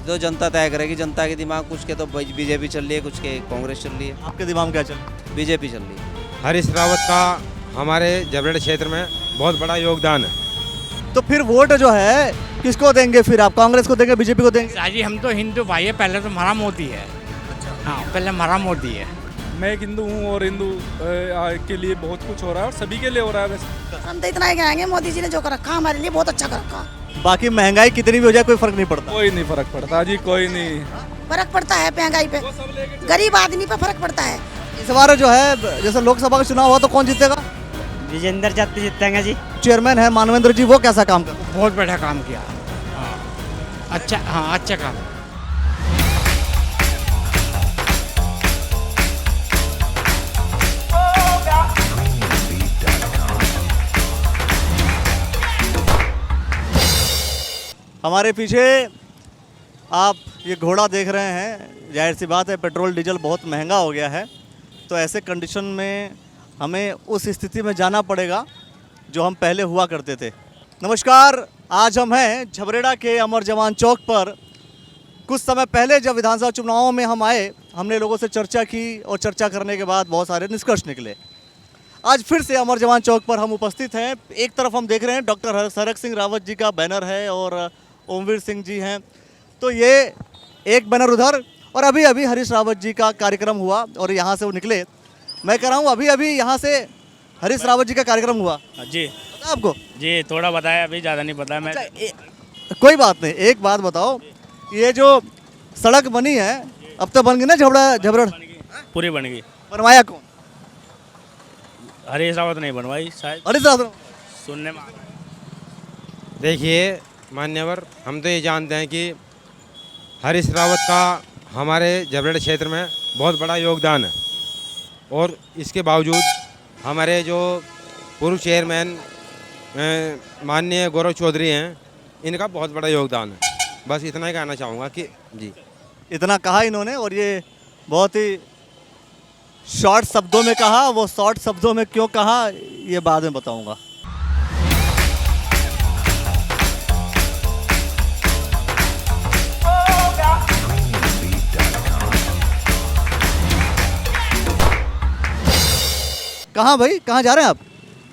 जो जनता तय करेगी, जनता के दिमाग कुछ के तो बीजेपी चल रही है, कुछ के कांग्रेस चल रही है। आपके दिमाग में क्या चल रहा है? बीजेपी चल रही है। हरीश रावत का हमारे जबरेड़ क्षेत्र में बहुत बड़ा योगदान है। तो फिर वोट जो है किसको देंगे? फिर आप कांग्रेस को देंगे, बीजेपी को देंगे? जी हम तो हिंदू भाई है, पहले तो हमारा मोदी है। हाँ पहले हमारा मोदी है। मैं एक हिंदू हूँ और हिंदू के लिए बहुत कुछ हो रहा है और सभी के लिए हो रहा है वैसे। हम तो इतना ही कहेंगे मोदी जी ने जो कर रखा हमारे लिए बहुत अच्छा कर रखा। बाकी महंगाई कितनी भी हो जाए कोई फर्क नहीं पड़ता। कोई नहीं फर्क पड़ता जी, कोई नहीं फर्क पड़ता है महंगाई पे, गरीब आदमी पे फर्क पड़ता है। इस बार जो है जैसे लोकसभा का चुनाव हुआ तो कौन जीतेगा? विजेंद्र जाति जीतेंगे जी। चेयरमैन है मानवेंद्र जी, वो कैसा काम कर? बहुत बढ़िया काम किया। हाँ अच्छा, हाँ अच्छा काम। हमारे पीछे आप ये घोड़ा देख रहे हैं, जाहिर सी बात है पेट्रोल डीजल बहुत महंगा हो गया है, तो ऐसे कंडीशन में हमें उस स्थिति में जाना पड़ेगा जो हम पहले हुआ करते थे। नमस्कार, आज हम हैं झबरेड़ा के अमर जवान चौक पर। कुछ समय पहले जब विधानसभा चुनावों में हम आए, हमने लोगों से चर्चा की और चर्चा करने के बाद बहुत सारे निष्कर्ष निकले। आज फिर से अमर जवान चौक पर हम उपस्थित हैं। एक तरफ हम देख रहे हैं डॉक्टर हरक सिंह रावत जी का बैनर है और ओमवीर सिंह जी हैं, तो ये एक बैनर उधर, और अभी अभी हरीश रावत जी का कार्यक्रम हुआ और यहाँ से वो निकले। मैं कह रहा हूँ अभी अभी यहाँ से हरीश रावत जी का कार्यक्रम हुआ जी। पता आपको? जी थोड़ा बताया, अभी ज़्यादा नहीं पता मैं। कोई बात नहीं, एक बात बताओ, ये जो सड़क बनी है अब तो बन गई ना झबरड़? पूरी बन गई। बनवाया कौन? हरीश रावत नहीं बनवाई शायद, हरीश रावत। सुनने में। देखिए मान्यवर, हम तो ये जानते हैं कि हरीश रावत का हमारे जबरेड़ क्षेत्र में बहुत बड़ा योगदान है, और इसके बावजूद हमारे जो पूर्व चेयरमैन माननीय गौरव चौधरी हैं, इनका बहुत बड़ा योगदान है। बस इतना ही कहना चाहूँगा कि जी इतना कहा इन्होंने, और ये बहुत ही शॉर्ट शब्दों में कहा। वो शॉर्ट शब्दों में क्यों कहा ये बाद में बताऊंगा। कहाँ भाई, कहाँ जा रहे हैं आप?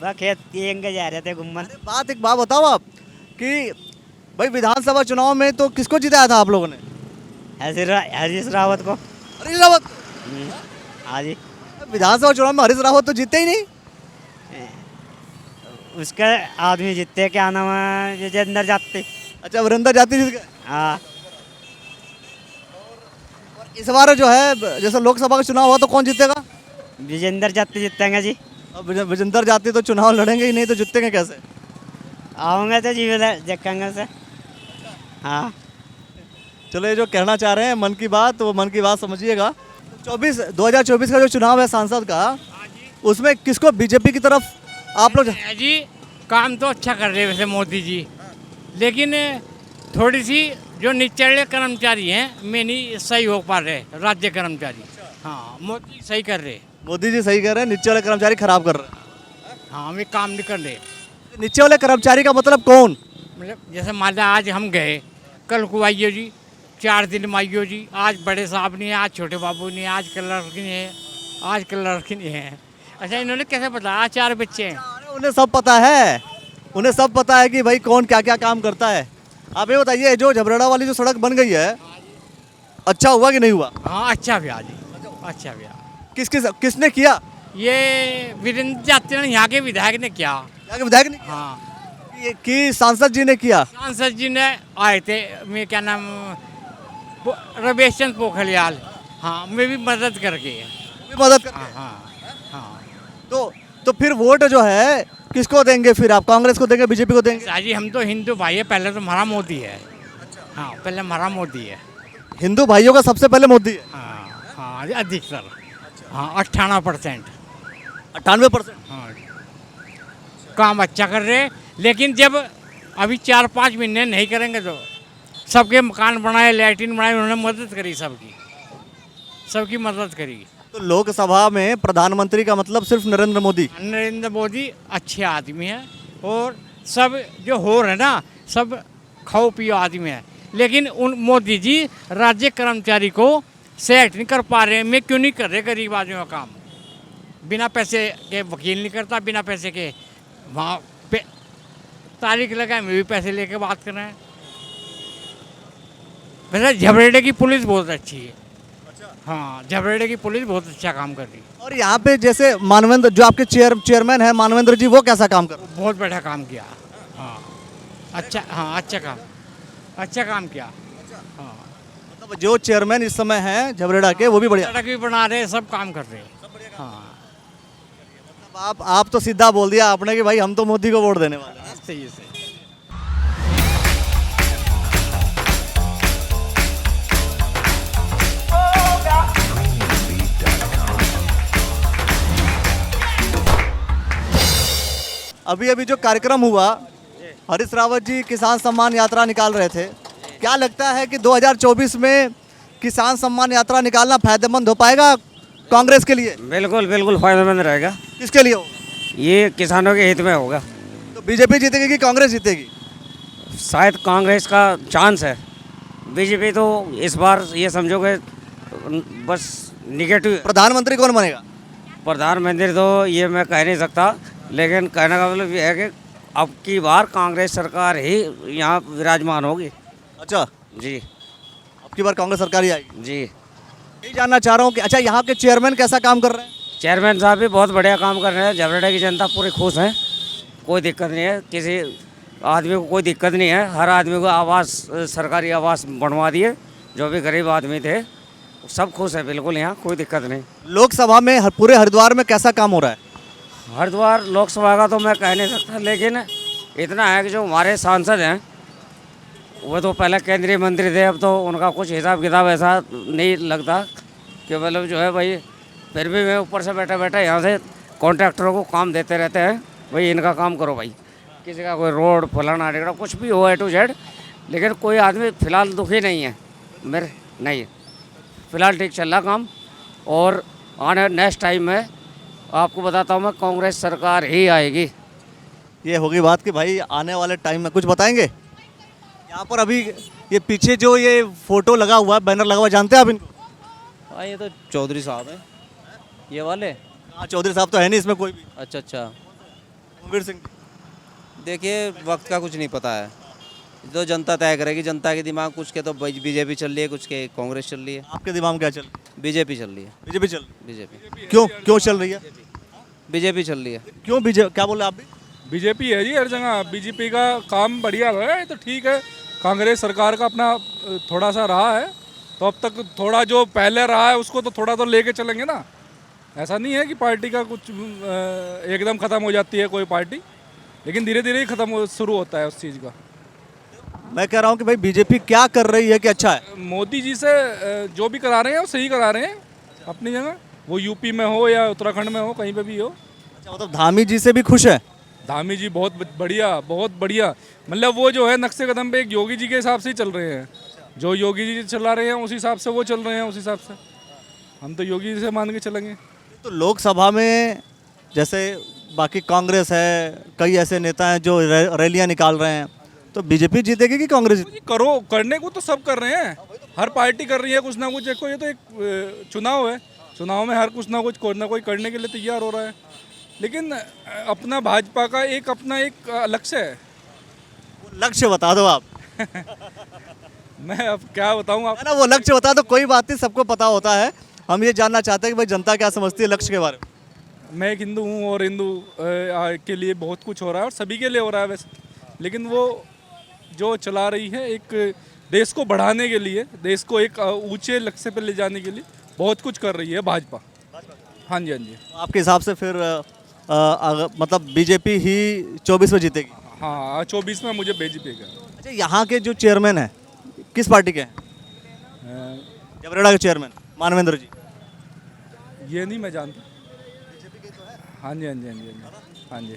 वह खेत पियेंगे जा रहे थे घूमने। एक बात बताओ आप कि भाई विधानसभा चुनाव में तो किसको जिताया था आप लोगों ने? हरीश रावत को। हरीश रावत? हाँ जी। विधानसभा चुनाव में हरीश रावत तो जीते ही नहीं। उसका आदमी जीतते, क्या नाम है, विजेंद्र जाति। अच्छा, वीरेंद्र जाति जीत गए। हाँ। इस बार जो है जैसे लोकसभा का चुनाव हुआ तो कौन जीतेगा? विजेंद्र जाति जीतेंगे जी। अब विजेंद्र जाति तो चुनाव लड़ेंगे ही नहीं, तो जीतेंगे कैसे? आऊँगे तो जी देखेंगे से। हाँ चलो, ये जो कहना चाह रहे हैं मन की बात, वो मन की बात समझिएगा। 2024 का जो चुनाव है सांसद का, उसमें किसको, बीजेपी की तरफ आप लोग? जी काम तो अच्छा कर रहे हैं वैसे मोदी जी, लेकिन थोड़ी सी जो निचले कर्मचारी हैं में नहीं सही हो पा रहे राज्य कर्मचारी। हाँ मोदी सही कर रहे। मोदी जी सही कर रहे हैं, नीचे वाले कर्मचारी खराब कर रहे हैं। हाँ हमें काम नहीं कर रहे। नीचे वाले कर्मचारी का मतलब कौन? मतलब जैसे मान लिया आज हम गए, कल को आइयो जी, 4 दिन में आइयो जी, आज बड़े साहब नहीं है, आज छोटे बाबू नहीं है, आज क्लर्क नहीं है, आज क्लर्क नहीं है। अच्छा इन्होंने कैसे पता? आज 4 बच्चे हैं। उन्हें सब पता है, उन्हें सब पता है कि भाई कौन क्या क्या काम करता है। आप ये बताइए, जो झबरेड़ा वाली जो सड़क बन गई है, अच्छा हुआ कि नहीं हुआ? हाँ अच्छा भैया जी, अच्छा भैया। किसने किया? ये वीरेंद्र जाति ने, यहाँ के विधायक ने किया। यहाँ के विधायक ने? हाँ कि सांसद जी ने किया? सांसद जी ने आए थे, मैं क्या नाम, रमेश चंद्र पोखरियाल। हाँ मैं भी मदद करके। मदद कर। हाँ हाँ। तो फिर वोट जो है किसको देंगे? फिर आप कांग्रेस को देंगे, बीजेपी को देंगे? जी हम तो हिंदू भाई है, पहले तो हमारा मोदी है। हाँ पहले हमारा मोदी है। हिंदू भाइयों का सबसे पहले मोदी है? हाँ हाँ अधिकतर। हाँ 98%। 98%? हाँ काम अच्छा कर रहे, लेकिन जब अभी 4-5 महीने नहीं करेंगे तो सबके मकान बनाए, लैट्रिन बनाए, उन्होंने मदद करी, सबकी मदद करी। तो लोकसभा में प्रधानमंत्री का मतलब सिर्फ नरेंद्र मोदी। नरेंद्र मोदी अच्छे आदमी हैं और सब जो हो रहे ना सब खाओ पियो आदमी है, लेकिन उन मोदी जी राज्य कर्मचारी को सेलेक्ट नहीं कर पा रहे। मैं क्यों नहीं कर रहे गरीब आदमियों का काम? बिना पैसे के वकील नहीं करता, बिना पैसे के वहाँ पे तारीख लगाए में भी पैसे लेके बात कर रहे हैं। वैसे झबरेड़े की पुलिस बहुत अच्छी है। हाँ, झबरेड़े की पुलिस बहुत अच्छा काम कर रही है। और यहाँ पे जैसे मानवेंद्र जो आपके चेयरमैन है मानवेंद्र जी, वो कैसा काम कर रहे हैं? बहुत बढ़िया काम किया। हाँ अच्छा, हाँ अच्छा काम किया। हाँ, मतलब जो चेयरमैन इस समय हैं झबरेड़ा के, वो भी बढ़िया। सड़क भी बना रहे हैं, सब काम कर रहे हैं। हाँ मतलब आप तो सीधा बोल दिया आपने कि भाई हम तो मोदी को वोट देने वाले हैं। सही है। अभी अभी जो कार्यक्रम हुआ, हरीश रावत जी किसान सम्मान यात्रा निकाल रहे थे। क्या लगता है कि 2024 में किसान सम्मान यात्रा निकालना फायदेमंद हो पाएगा कांग्रेस के लिए? बिल्कुल बिल्कुल फायदेमंद रहेगा। किसके लिए हो? ये किसानों के हित में होगा। तो बीजेपी जीतेगी कि कांग्रेस जीतेगी? शायद कांग्रेस का चांस है। बीजेपी तो इस बार ये समझो कि बस निगेटिव। प्रधानमंत्री कौन बनेगा? प्रधानमंत्री तो ये मैं कह नहीं सकता, लेकिन कहने का मतलब ये है कि अब की बार कांग्रेस सरकार ही यहाँ विराजमान होगी। अच्छा जी, अब की बार कांग्रेस सरकार ही आएगी। जी। यही जानना चाह रहा हूँ कि अच्छा यहाँ के चेयरमैन कैसा काम कर रहे हैं? चेयरमैन साहब भी बहुत बढ़िया काम कर रहे हैं। झबरेड़ा की जनता पूरी खुश है, कोई दिक्कत नहीं है, किसी आदमी को कोई दिक्कत नहीं है। हर आदमी को आवास, सरकारी आवास बनवा दिए, जो भी गरीब आदमी थे सब खुश है, बिल्कुल यहाँ कोई दिक्कत नहीं। लोकसभा में पूरे हरिद्वार में कैसा काम हो रहा है? हरिद्वार लोकसभा का तो मैं कह नहीं सकता, लेकिन इतना है कि जो हमारे सांसद हैं वो तो पहले केंद्रीय मंत्री थे, अब तो उनका कुछ हिसाब किताब ऐसा नहीं लगता कि मतलब जो है भाई, फिर भी मैं ऊपर से बैठा बैठा यहाँ से कॉन्ट्रैक्टरों को काम देते रहते हैं, भाई इनका काम करो भाई। किसी का कोई रोड फलाना ढिकड़ा कुछ भी हो A to Z, लेकिन कोई आदमी फ़िलहाल दुखी नहीं है मेरे, नहीं फ़िलहाल ठीक चल रहा काम। और आने नेक्स्ट टाइम में आपको बताता हूँ मैं, कांग्रेस सरकार ही आएगी। ये होगी बात कि भाई आने वाले टाइम में कुछ बताएंगे। यहाँ पर अभी ये पीछे जो ये फोटो लगा हुआ है, बैनर लगा हुआ है, जानते हैं आप इनको? हाँ, ये तो चौधरी साहब हैं, ये वाले। हाँ, चौधरी साहब तो है नहीं इसमें कोई भी। अच्छा। रणवीर सिंह। देखिए, वक्त का कुछ नहीं पता है, तो जनता तय करेगी। जनता के दिमाग कुछ के तो बीजेपी चल रही है, कुछ के कांग्रेस चल रही है। आपके दिमाग में क्या चल रहा है? बीजेपी चल रही है। बीजेपी चल बीजेपी क्यों चल रही है? बीजेपी चल रही है। क्यों बीजेपी? क्या बोले आप भी? बीजेपी है जी हर जगह। बीजेपी का काम बढ़िया है तो ठीक है। कांग्रेस सरकार का अपना थोड़ा सा रहा है, तो अब तक थोड़ा जो पहले रहा है उसको तो थोड़ा तो लेके चलेंगे ना। ऐसा नहीं है कि पार्टी का कुछ एकदम ख़त्म हो जाती है कोई पार्टी, लेकिन धीरे धीरे ही ख़त्म शुरू होता है उस चीज़ का। मैं कह रहा हूँ कि भाई बीजेपी क्या कर रही है कि अच्छा है? मोदी जी से जो भी करा रहे हैं वो सही करा रहे हैं अपनी जगह, वो यूपी में हो या उत्तराखंड में हो, कहीं पे भी हो। अच्छा, मतलब धामी जी से भी खुश है? धामी जी बहुत बढ़िया। मतलब वो जो है नक्शे कदम पे एक योगी जी के हिसाब से ही चल रहे हैं। जो योगी जी चला रहे हैं उस हिसाब से वो चल रहे हैं, उस हिसाब से हम तो योगी जी से मान के चलेंगे। तो लोकसभा में जैसे बाकी कांग्रेस है, कई ऐसे नेता हैं जो रैलियां निकाल रहे हैं, तो बीजेपी जीतेगी कि कांग्रेस जीतेगी? करो, करने को तो सब कर रहे हैं, हर पार्टी कर रही है कुछ ना कुछ। देखो ये तो एक चुनाव है, चुनाव में हर कुछ ना कुछ कोई ना कोई करने के लिए तैयार हो रहा है। लेकिन अपना भाजपा का अपना एक लक्ष्य है। लक्ष्य बता दो आप। मैं अब क्या बताऊं आप? है ना, वो लक्ष्य बता दो, कोई बात नहीं, सबको पता होता है। हम ये जानना चाहते हैं कि भाई जनता क्या समझती है लक्ष्य के बारे में। मैं एक हिंदू हूँ और हिंदू के लिए बहुत कुछ हो रहा है और सभी के लिए हो रहा है वैसे, लेकिन वो जो चला रही है एक देश को बढ़ाने के लिए, देश को एक ऊंचे लक्ष्य पर ले जाने के लिए बहुत कुछ कर रही है भाजपा। हाँ जी, हाँ जी। आपके हिसाब से फिर मतलब बीजेपी ही 24 में जीतेगी? हाँ, 24 में मुझे बीजेपी का। अच्छा, यहाँ के जो चेयरमैन हैं किस पार्टी के हैं? झबरेड़ा के चेयरमैन मानवेंद्र जी। ये नहीं मैं जानता। हाँ जी, हाँ जी, हाँ जी, हाँ जी।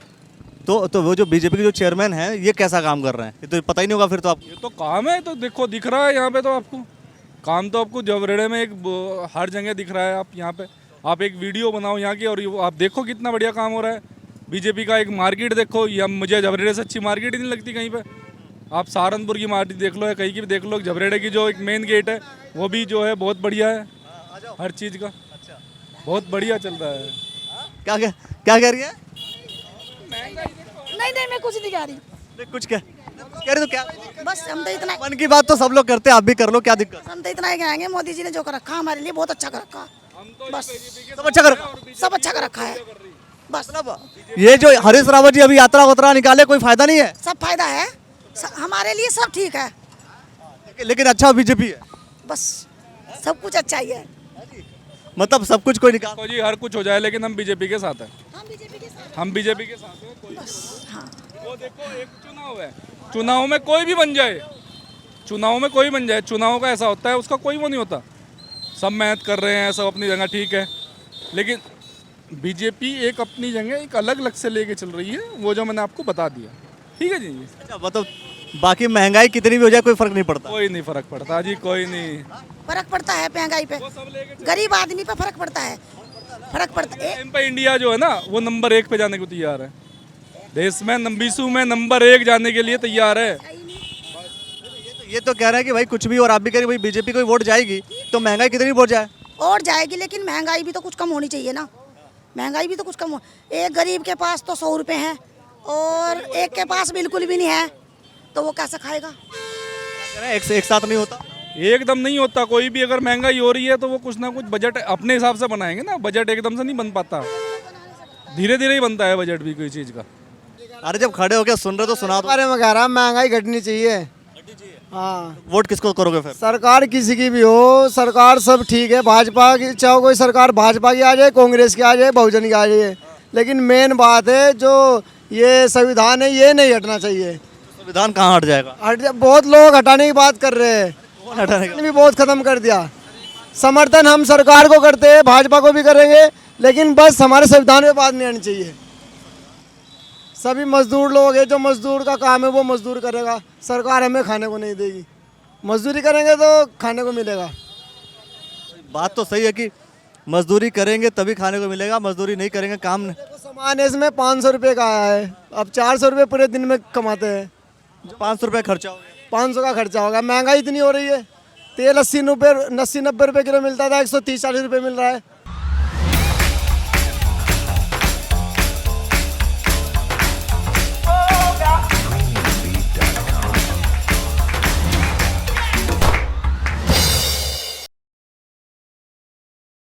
तो वो जो बीजेपी के जो चेयरमैन हैं ये कैसा काम कर रहे हैं? ये तो पता ही नहीं होगा फिर तो आपको। ये तो काम है, तो देखो दिख रहा है यहाँ पे, तो आपको काम तो आपको झबरेड़े में एक हर जगह दिख रहा है। आप यहाँ पे आप एक वीडियो बनाओ यहाँ की और आप देखो कितना बढ़िया काम हो रहा है। बीजेपी का एक मार्केट देखो, या मुझे झबरेड़े से अच्छी मार्केट ही नहीं लगती कहीं पे। आप सहारनपुर की मार्केट देख लो या कहीं की भी देख लो, झबरेड़े की जो एक मेन गेट है वो भी जो है बहुत बढ़िया है, हर चीज़ का बहुत बढ़िया चल रहा है। क्या कह रही है? नहीं मैं कुछ नहीं कह रही, नहीं, कुछ कह रही तो क्या? बस हम तो इतना मन की बात तो सब लोग करते हैं, आप भी कर लो, क्या दिक्कत? हम तो इतना ही कहेंगे, मोदी जी ने जो कर रखा हमारे लिए बहुत अच्छा कर रखा, बस सब अच्छा करो। सब अच्छा कर रखा है, बस ये जो हरीश रावत जी अभी यात्रा वात्रा निकाले, कोई फायदा नहीं है? सब फायदा है, हमारे लिए सब ठीक है, लेकिन अच्छा बीजेपी है, बस सब कुछ अच्छा ही है। मतलब सब कुछ कोई निकाल। तो जी हर कुछ हो जाए लेकिन हम बीजेपी के साथ हैं, हम बीजेपी के साथ, हम बीजेपी के साथ हैं। बस हाँ। वो देखो एक चुनाव है, चुनाव में कोई भी बन जाए, चुनाव में कोई बन जाए, चुनाव का ऐसा होता है उसका कोई वो नहीं होता, सब मेहनत कर रहे हैं, सब अपनी जगह ठीक है, लेकिन बीजेपी एक अपनी जगह एक अलग अलग से लेके चल रही है, वो जो मैंने आपको बता दिया। ठीक है जी। अच्छा, मतलब बाकी महंगाई कितनी भी हो जाए कोई फर्क नहीं पड़ता? कोई नहीं फर्क पड़ता जी, कोई नहीं फर्क पड़ता है महंगाई पे, गरीब आदमी पे फर्क पड़ता है, फर्क पड़ता है। टाइम पे इंडिया जो है ना वो नंबर 1 पे जाने को तैयार है, देश में विश्व में नंबर 1 जाने के लिए तैयार है। ये तो कह रहे हैं कि भाई कुछ भी, और आप भी कह रहे हैं भाई बीजेपी को वोट जाएगी तो महंगाई कितनी भी बढ़ जाए और जाएगी, लेकिन महंगाई भी तो कुछ कम होनी चाहिए ना, महंगाई भी तो कुछ कम हो। एक गरीब के पास तो 100 रुपये हैं और एक के पास बिल्कुल भी नहीं है, तो वो कैसे खाएगा? एक साथ नहीं होता, एकदम नहीं होता, कोई भी अगर महंगाई हो रही है तो वो कुछ ना कुछ बजट अपने हिसाब से बनाएंगे ना, बजट एकदम से नहीं बन पाता, धीरे धीरे ही बनता है बजट भी कोई चीज़ का। अरे जब खड़े होकर सुन रहे तो सुना दो। अरे मैं कह रहा महंगाई घटनी चाहिए। हाँ, वोट किसको करोगे फिर? सरकार किसी की भी हो, सरकार सब ठीक है, भाजपा की चाहे कोई सरकार भाजपा की आ जाए, कांग्रेस की आ जाए, बहुजन की आ जाए, लेकिन मेन बात है जो ये संविधान है ये नहीं हटना चाहिए। संविधान कहाँ हट जाएगा? बहुत लोग हटाने की बात कर रहे हैं, हटाने का भी बहुत खत्म कर दिया। समर्थन हम सरकार को करते हैं, भाजपा को भी करेंगे, लेकिन बस हमारे संविधान में बात नहीं आनी चाहिए। सभी मजदूर लोग हैं, जो मजदूर का काम है वो मजदूर करेगा, सरकार हमें खाने को नहीं देगी, मजदूरी करेंगे तो खाने को मिलेगा। बात तो सही है कि मजदूरी करेंगे तभी खाने को मिलेगा, मजदूरी नहीं करेंगे काम नहीं। सामान है इसमें 500 रुपये का आया है, अब 400 रुपये पूरे दिन में कमाते हैं, 500 रुपये खर्चा हो गया, 500 का खर्चा होगा। महंगाई इतनी हो रही है, तेल 80-90 रुपये किलो मिलता था, 130-40 रुपये मिल रहा है।